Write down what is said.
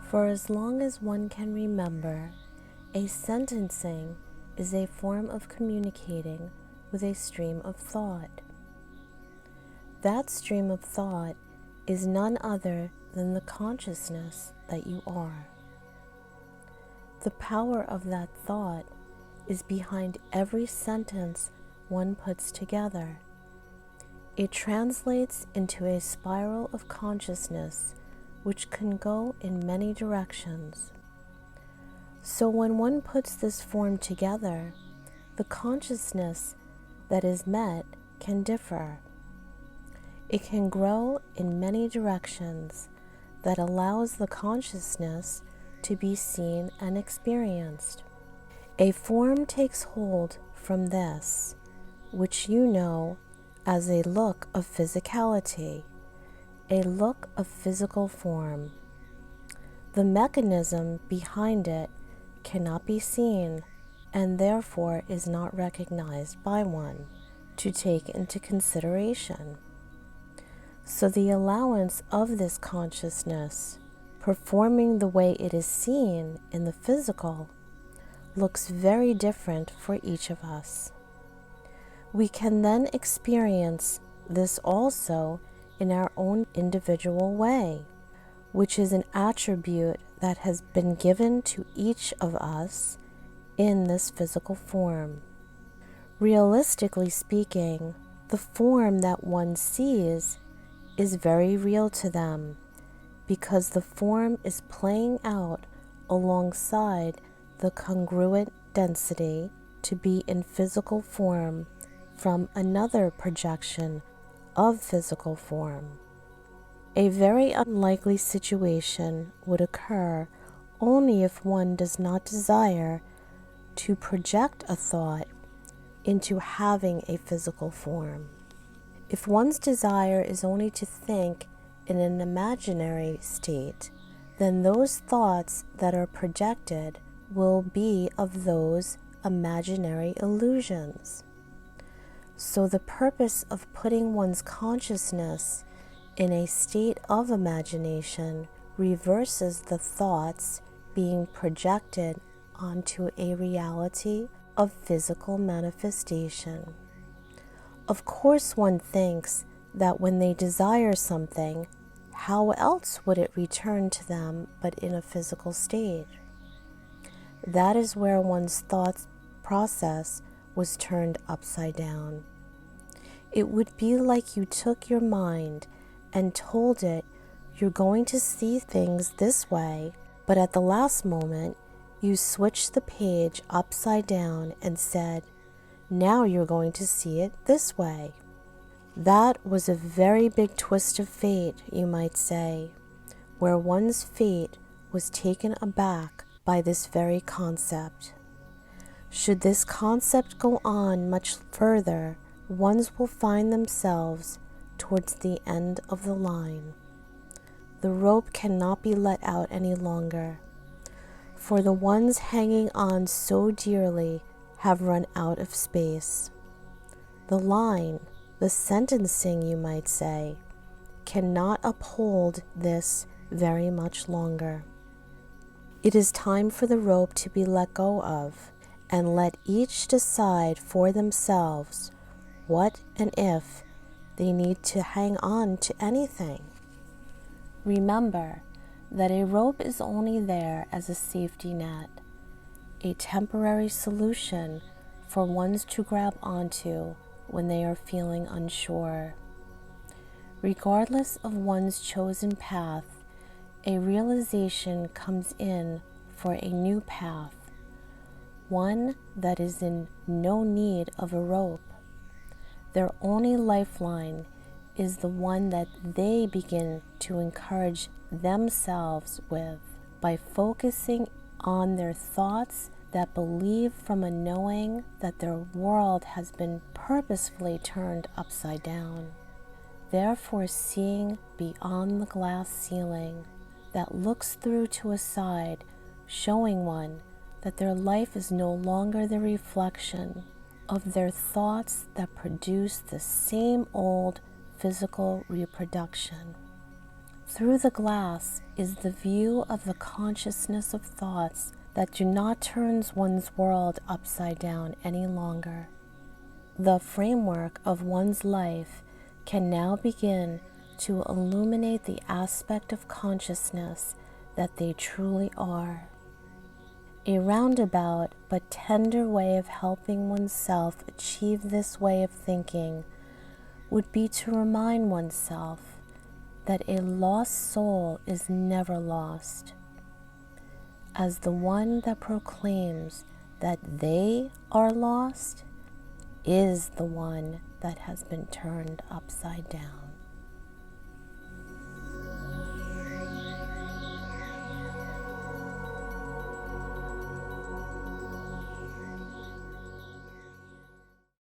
For as long as one can remember, a sentencing is a form of communicating with a stream of thought. That stream of thought is none other than the consciousness that you are. The power of that thought is behind every sentence one puts together. It translates into a spiral of consciousness which can go in many directions. So when one puts this form together, the consciousness that is met can differ. It can grow in many directions that allows the consciousness to be seen and experienced. A form takes hold from this, which you know as a look of physicality, a look of physical form. The mechanism behind it cannot be seen and therefore is not recognized by one to take into consideration. So the allowance of this consciousness, performing the way it is seen in the physical, looks very different for each of us. We can then experience this also in our own individual way, which is an attribute that has been given to each of us in this physical form. Realistically speaking, the form that one sees is very real to them because the form is playing out alongside the congruent density to be in physical form from another projection of physical form. A very unlikely situation would occur only if one does not desire to project a thought into having a physical form. If one's desire is only to think in an imaginary state, then those thoughts that are projected will be of those imaginary illusions. So the purpose of putting one's consciousness in a state of imagination reverses the thoughts being projected onto a reality of physical manifestation. Of course, one thinks that when they desire something, how else would it return to them but in a physical state? That is where one's thought process was turned upside down. It would be like you took your mind and told it you're going to see things this way, but at the last moment, you switched the page upside down and said, now you're going to see it this way. That was a very big twist of fate, you might say, where one's fate was taken aback by this very concept. Should this concept go on much further, ones will find themselves towards the end of the line. The rope cannot be let out any longer, for the ones hanging on so dearly have run out of space. The line, the sentencing you might say, cannot uphold this very much longer. It is time for the rope to be let go of, and let each decide for themselves what and if they need to hang on to anything. Remember that a rope is only there as a safety net, a temporary solution for ones to grab onto when they are feeling unsure. Regardless of one's chosen path, a realization comes in for a new path, one that is in no need of a rope. Their only lifeline is the one that they begin to encourage themselves with by focusing on their thoughts that believe from a knowing that their world has been purposefully turned upside down. Therefore, seeing beyond the glass ceiling that looks through to a side, showing one that their life is no longer the reflection of their thoughts that produce the same old physical reproduction. Through the glass is the view of the consciousness of thoughts that do not turn one's world upside down any longer. The framework of one's life can now begin to illuminate the aspect of consciousness that they truly are. A roundabout but tender way of helping oneself achieve this way of thinking would be to remind oneself that a lost soul is never lost, as the one that proclaims that they are lost is the one that has been turned upside down.